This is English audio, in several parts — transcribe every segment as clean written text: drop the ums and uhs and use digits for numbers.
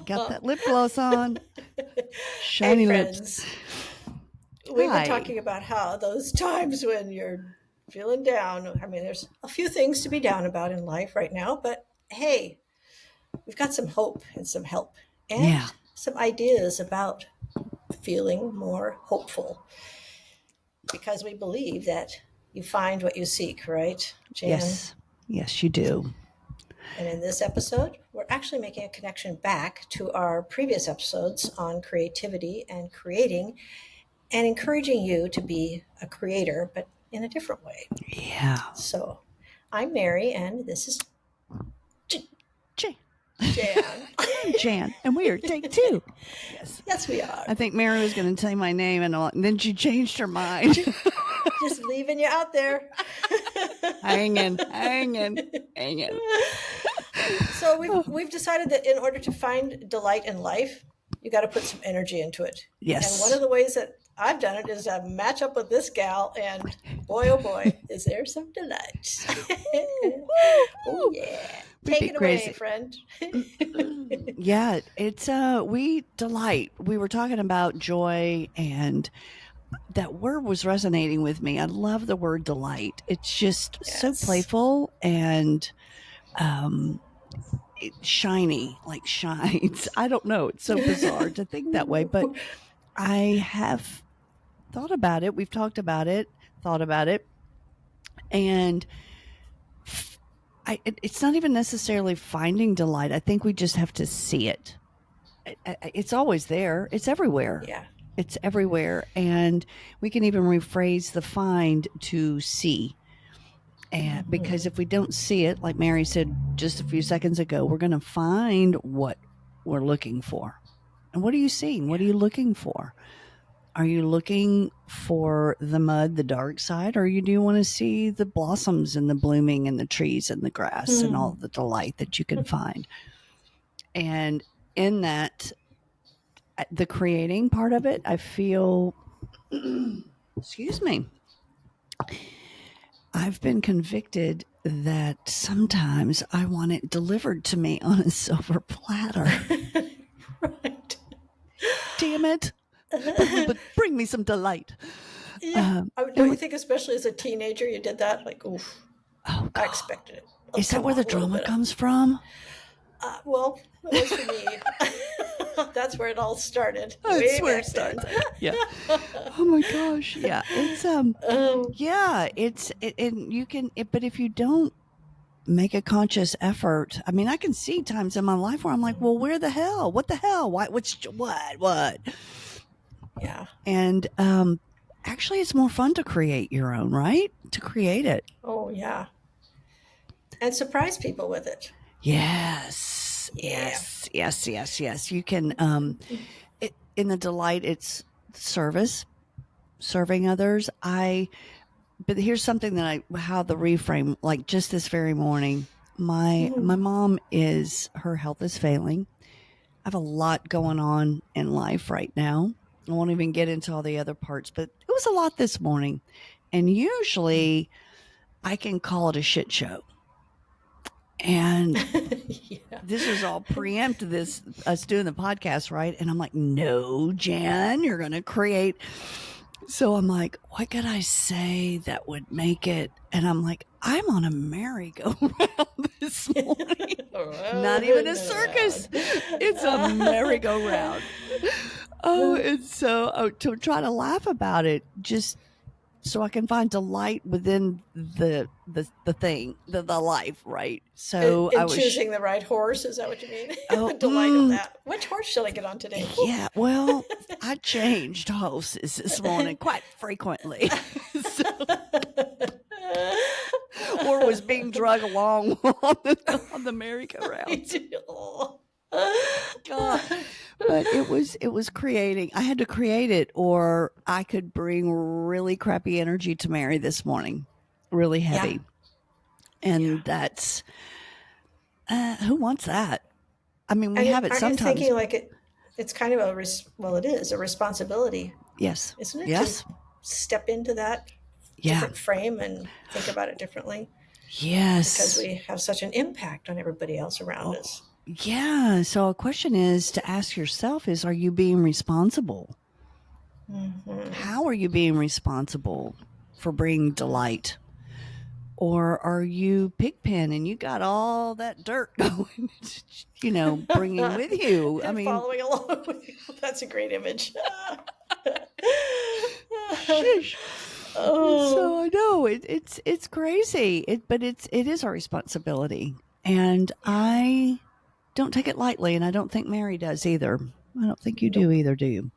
Got that lip gloss on. Hey, Shiny lips. friends. We've been Hi. talking about how those times when you're feeling down, I mean, there's a few things to be down about in life right now, but hey, we've got some hope and some help Yeah. and some ideas about feeling more hopeful because we believe that you find what you seek, right, Jan? Yes. Yes, you do. And in this episode, we're actually making a connection back to our previous episodes on creativity and creating and encouraging you to be a creator, but in a different way. Yeah. So I'm Mary, and this is Jan. Jan. I'm Jan, and we are take two. Yes. Yes, we are. I think Mary was going to tell you my name, and then she changed her mind. Just leaving you out there. hanging. So we've decided that in order to find delight in life, you got to put some energy into it. And one Yes. of the ways that I've done it is match up with this gal, and boy, oh boy, is there some delight. Oh, yeah. We'd Take be it away, crazy. friend. Yeah, it's we delight. We were talking about joy, and that word was resonating with me. I love the word delight. It's just so Yes. playful and shiny, like shines. I don't know. It's so bizarre to think that way, but I have thought about it. We've talked about it, thought about it, and it's not even necessarily finding delight. I think we just have to see it. It's always there. It's everywhere. Yeah. It's everywhere. And we can even rephrase the find to see. And because if we don't see it, like Mary said just a few seconds ago, we're going to find what we're looking for. And what are you seeing? What are you looking for? Are you looking for the mud, the dark side, or do you want to see the blossoms and the blooming and the trees and the grass and all the delight that you can find? And in that, the creating part of it, I feel, excuse me, I've been convicted that sometimes I want it delivered to me on a silver platter. Right. Damn it. Bring me some delight. Yeah. Don't you think, especially as a teenager, you did that? Like, oof, Oh, I God. expected it. Oh, Is that where on, the a little drama bit of. comes from? Well, it was for me. That's where it all started. That's Way where back it starts. then. Yeah. Oh my gosh. Yeah. It's yeah. And you can. But if you don't make a conscious effort, I mean, I can see times in my life where I'm like, well, where the hell? What the hell? Why? What? Yeah. And actually, it's more fun to create your own, right? To create it. Oh, yeah. And surprise people with it. Yes. Yeah. Yes. You can. In the delight, it's service, serving others. But here's something that how the reframe, like just this very morning, my mom her health is failing. I have a lot going on in life right now. I won't even get into all the other parts, but it was a lot this morning. And usually I can call it a shit show. And Yeah. this was all preempt us doing the podcast, right? And I'm like, no, Jan, you're going to create. So I'm like, what could I say that would make it? And I'm like, I'm on a merry-go-round this morning. Not even a circus. It's a merry-go-round. And so to try to laugh about it, just so I can find delight within the thing, the life, right? So I In was choosing the right horse, is that what you mean? oh, The delight of that. Which horse shall I get on today? yeah. Well, I changed horses this morning quite frequently, or was being drug along on the merry-go-round. God. But it was creating. I had to create it, or I could bring really crappy energy to Mary this morning, really heavy, Yeah. and that's who wants that? I mean, we And have it aren't you sometimes. thinking like it's kind of it is a responsibility, Yes. isn't it? Yes. To step into that Yeah. different frame and think about it differently because Yes. we have such an impact on everybody else around Oh, us. Yeah. So a question is to ask yourself is, are you being responsible? Mm-hmm. How are you being responsible for bringing delight? Or are you pigpen and you got all that dirt going, bringing with you? I And mean, following along with you. That's a great image. shish. So Oh, I know it's crazy. But it is our responsibility, and yeah. I don't take it lightly, and I don't think Mary does either. I don't think you do Nope. either, do you?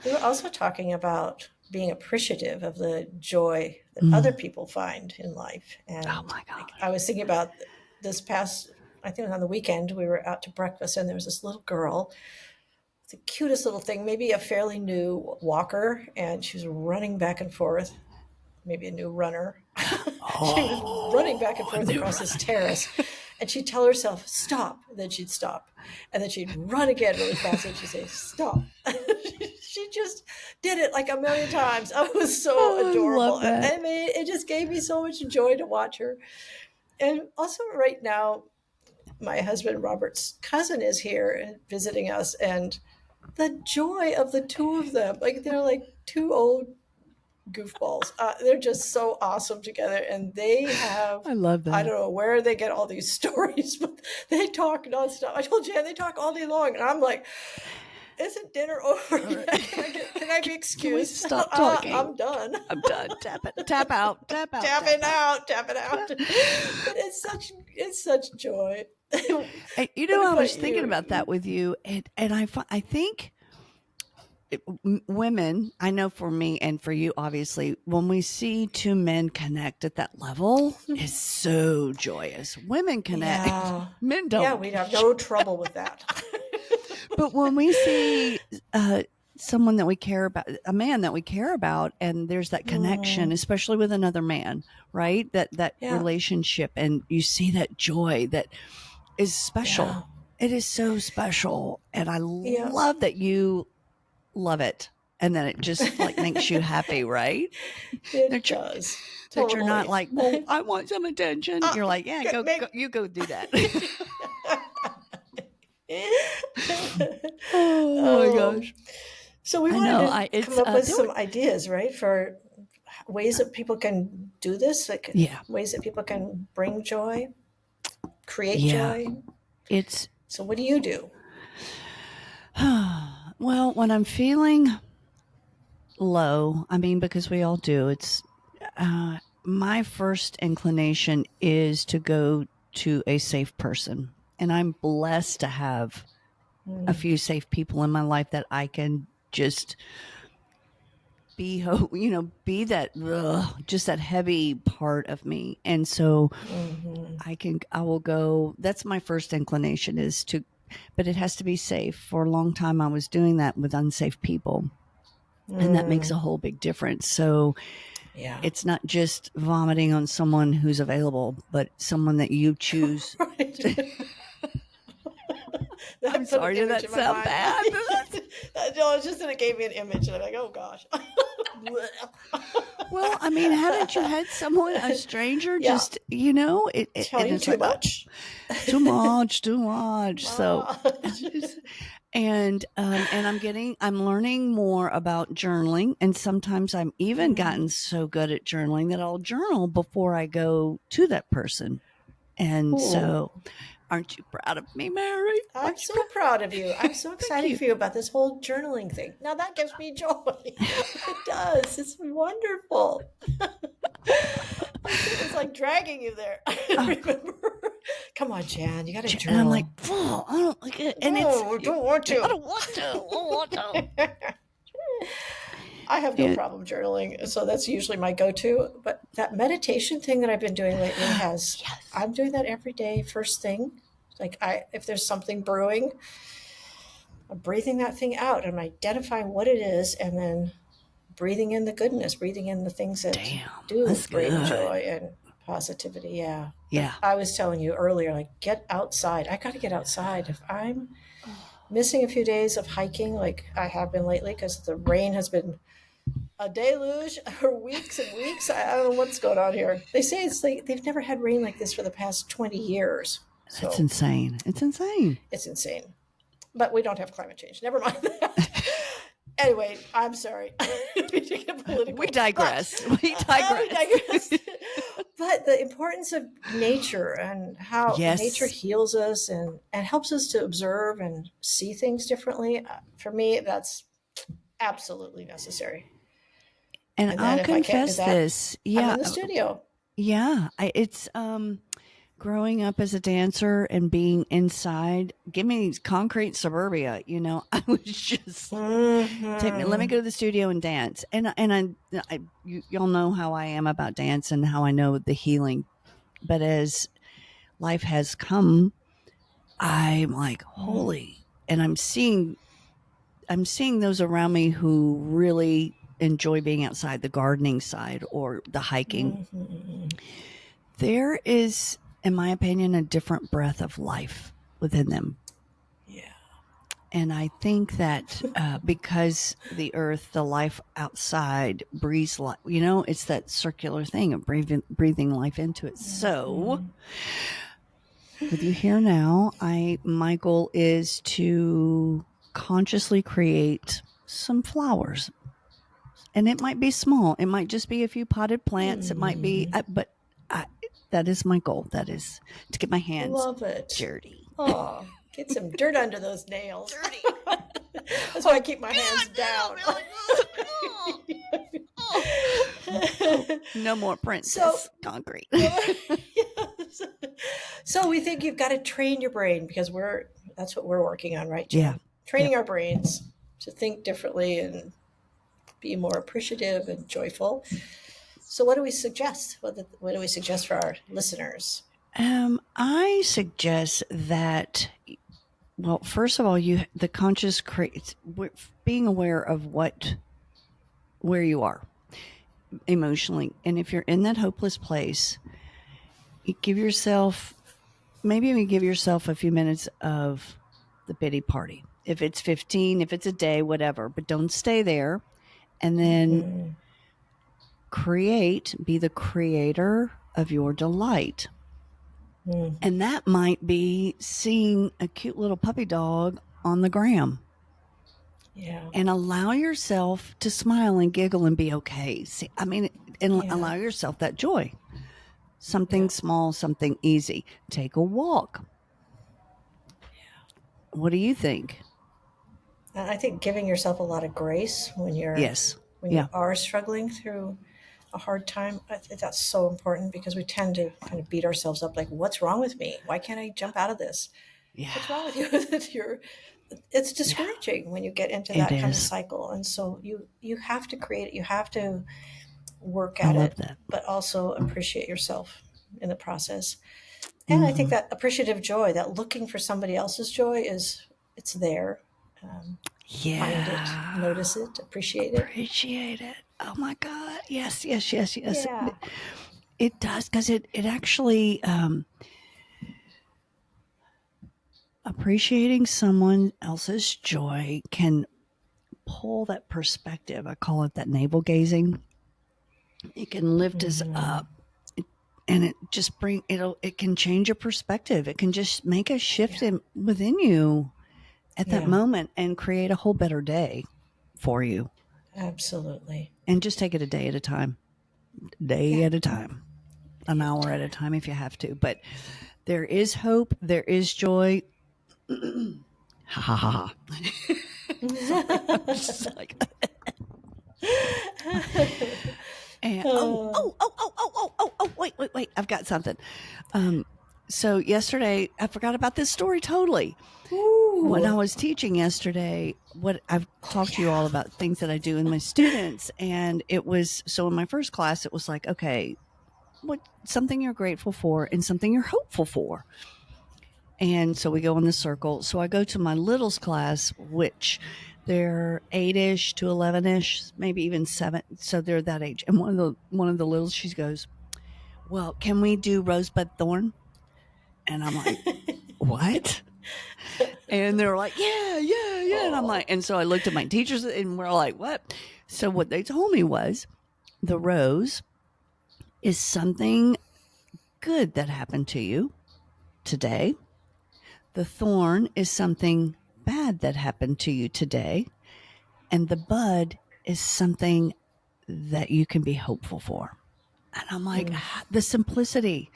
We were also talking about being appreciative of the joy that other Mm. people find in life. Oh And my I gosh. was thinking about this past, I think it was on the weekend, we were out to breakfast and there was this little girl, the cutest little thing, maybe a fairly new walker, and she was running back and forth, maybe a new runner. She was running back and Oh, forth new across this runner. terrace, and she'd tell herself, stop, and then she'd stop. And then she'd run again really fast, and she'd say, stop. She just did it like a million times. Oh, it was so Oh, I adorable. love that. I mean, it just gave me so much joy to watch her. And also, right now, my husband Robert's cousin is here visiting us, and the joy of the two of them, like they're like two old goofballs. They're just so awesome together, and they have. I love I that. don't know where they get all these stories, but they talk nonstop. I told Jan they talk all day long, and I'm like, "Isn't dinner over All right. yet? Can I be Can we excused? stop talking? I'm done. I'm done. Tap it. Tap out. Tap out. Tap Tapping out. out, tapping out." But it's such joy. And, What I was about thinking about that you? with you, and I think women, I know for me and for you, obviously, when we see two men connect at that level, is so joyous. Women connect, Yeah, men yeah, don't. we'd have no trouble with that. But when we see someone that we care about, a man that we care about, and there's that connection, Mm, especially with another man, right? That yeah, relationship, and you see that joy that is yeah, special. It is so special, and I yeah. love that you love it, and then it just like makes you happy, right? It That you're does that you're not totally. like, well, I want some attention. You're like, yeah, go, Make. you go do that. Oh my um, gosh, so we I wanted know. to I come it's up with there some were ideas, right, for ways that people can do this, like yeah ways that people can bring joy, create yeah joy. it's So what do you do? well when I'm feeling low. I mean, because we all do. It's my first inclination is to go to a safe person, and I'm blessed to have a Mm, few safe people in my life that I can just be be that just that heavy part of me. And so mm-hmm, I will go. That's my first inclination is to, but it has to be safe. For a long time I was doing that with unsafe people, and that makes a mm, whole big difference. So yeah. it's not just vomiting on someone who's available, but someone that you choose. Right. I'm That put an sorry, did image that in my sound mind. bad? No, it's just that it gave me an image, and I'm like, oh gosh. Well, I mean, haven't you had someone, a stranger, Yeah, just tell and you it's too like, oh, much. too much, too much. So, Much. and I'm learning more about journaling, and sometimes I'm even Mm. gotten so good at journaling that I'll journal before I go to that person. And Ooh, so, aren't you proud of me, Mary? I'm Aren't you so proud? proud of you. I'm so Thank excited you. for you about this whole journaling thing. Now that gives me joy. It does. It's wonderful. It's like dragging you there. Oh, Remember? Come on, Jan, you got to and I'm like, journal. oh, I don't like it, and it's No, don't want I to. don't want to. I don't want to. I have no And, problem journaling, so that's usually my go-to. But that meditation thing that I've been doing lately has, yes, I'm doing that every day, first thing. Like if there's something brewing, I'm breathing that thing out. I'm identifying what it is, and then breathing in the goodness, breathing in the things that damn, do that's bring good. joy and positivity. Yeah. But Yeah. I was telling you earlier, like get outside. I got to get outside. If I'm missing a few days of hiking, like I have been lately, because the rain has been a deluge for weeks and weeks. I don't know what's going on here. They say it's like they've never had rain like this for the past 20 years. That's So insane. It's insane. it's insane. But we don't have climate change. Never mind that. Anyway, I'm sorry. We did get political. We digress. We We digress. digress. But the importance of nature and how nature Yes. heals us and helps us to observe and see things differently. For me, that's absolutely necessary. And And then I'll if I can't do confess that, this. I'm Yeah. in the studio. Yeah. It's growing up as a dancer and being inside. Give me concrete suburbia. I was just like, take me. Let me Mm-hmm. go to the studio and dance. Y'all know how I am about dance and how I know the healing. But as life has come, I'm like, holy, and I'm seeing those around me who really enjoy being outside, the gardening side or the hiking. Mm-hmm. There is, in my opinion, a different breath of life within them. Yeah. And I think that because the earth, the life outside breathes life, it's that circular thing of breathing life into it. So, Mm-hmm. with you here now, my goal is to consciously create some flowers. And it might be small. It might just be a few potted plants. It might be, Mm. but I, that is my goal. That is to get my hands Love it. dirty. Oh, get some dirt under those nails. Dirty. That's why I Oh keep my hands God, down. no! Oh, oh, oh, no more So, princess concrete. yes. So we think you've got to train your brain because that's what we're working on, right, Yeah. Jan? Training our brains to think differently and be more appreciative and joyful. So what do we suggest? What do we suggest for our listeners? I suggest that. Well, first of all, the conscious being aware of where you are emotionally, and if you're in that hopeless place, you give yourself a few minutes of the pity party. If it's 15, if it's a day, whatever, but don't stay there. And then Mm-hmm. be the creator of your delight. Mm-hmm. And that might be seeing a cute little puppy dog on the gram Yeah. and allow yourself to smile and giggle and be okay. And Yeah. allow yourself that joy. Yeah. Something small, something easy. Take a walk. What do you think? And I think giving yourself a lot of grace Yes. when you Yeah. are struggling through a hard time, I think that's so important because we tend to kind of beat ourselves up like, what's wrong with me? Why can't I jump out of this? Yeah. What's wrong with you? It's Yeah. discouraging when you get into It that kind of is. cycle. And so you have to create it, you have to work I at love it, that. but also appreciate yourself in the process. And I think Mm-hmm. that appreciative joy, that looking for somebody else's joy it's there. Um, Find it, Yeah. notice it, appreciate it. Appreciate it. Oh my God. Yes, yes, yes, yes. Yeah. It does because it actually, appreciating someone else's joy can pull that perspective. I call it that navel gazing. It can lift us Mm-hmm. up, and it can change your perspective. It can just make a shift Yeah. within you at that Yeah. moment and create a whole better day for you. Absolutely. And just take it a day at a time, Yeah. day at a time, an Day at a hour at a time. time if you have to. But there is hope, there is joy. Ha ha ha. Sorry, I'm just like, and Oh. wait, I've got something. Um, so yesterday, I forgot about this story totally. When I Ooh. was teaching yesterday, what I've Oh talked to you all yeah. about things that I do in my students, and it was so in my first class, it was like, okay, what something you're grateful for and something you're hopeful for. And so we go in the circle. So I go to my littles class, which they're 8-ish to 11-ish, maybe even 7. So they're that age. And one of the littles, she goes, "Well, can we do rosebud thorn?" And I'm like, "What?" And they're like, "Yeah, yeah, yeah." And I'm Oh. like, and so I looked at my teachers and we're like, "What?" So what they told me was the rose is something good that happened to you, today. The thorn is something bad that happened to you today. And the bud is something that you can be hopeful for. And I'm like, Mm. the simplicity.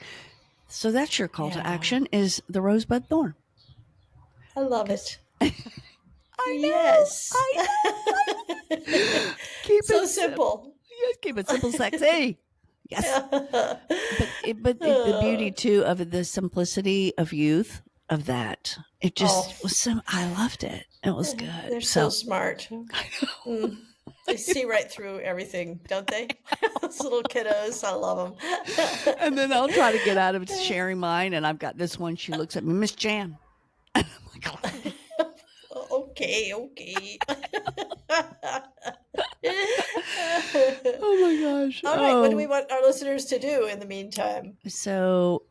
So that's your call to Yeah, action is the rosebud thorn. I love Because it. I know, Yes. I know. Keep So it simple. simple. Yes, keep it simple, sexy. Yes. The beauty too of the simplicity of youth of that. It Oh, just was so, I loved it. It was good. they're so So, smart. Mm. They see right through everything, don't they? Those little kiddos, I love and then I'll try to get out of them. sharing mine. And I've got this one. She looks at me, Miss Jan. I'm like, Okay, okay. oh my gosh. All right, what do we Oh. want our listeners to do in the meantime? So,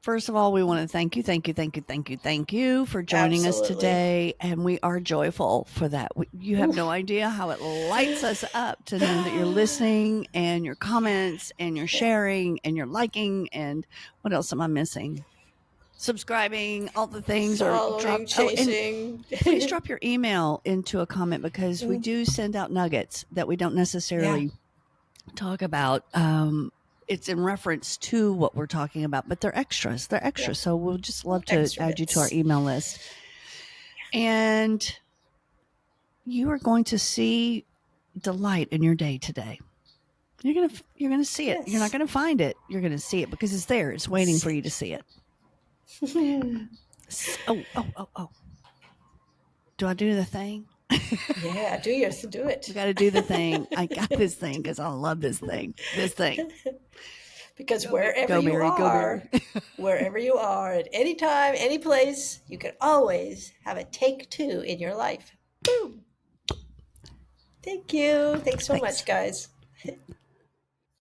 first of all, we want to thank you, thank you, thank you, thank you, thank you for joining us Absolutely. today. And we are joyful for that. You have no Oof. idea how it lights us up to know that you're listening and your Yeah, comments and your yeah. sharing and your liking. And what else am I missing? Subscribing, all the things, or drop. Following, Oh, and chasing. please drop your email into a comment because we Mm, do send out nuggets that we don't yeah, necessarily talk about. It's in reference to what we're talking about, but they're extras. They're yeah. extras. So we'll just love to Extra add you to our bits. email list. And you are going to see delight in your day today. You're gonna see it. You're not Yes. gonna find it. You're gonna see it because it's there. It's waiting for you to Sit. see it. Oh, oh, oh, oh. Do I do the thing? Yeah, do We it. got to do the thing. I got this thing because I love this thing. This thing. Because Go, Mary. Go, Mary. wherever you are, at any time, any place, you can always have a take two in your life. Boom. Thank you. Thanks so much, Thanks. guys.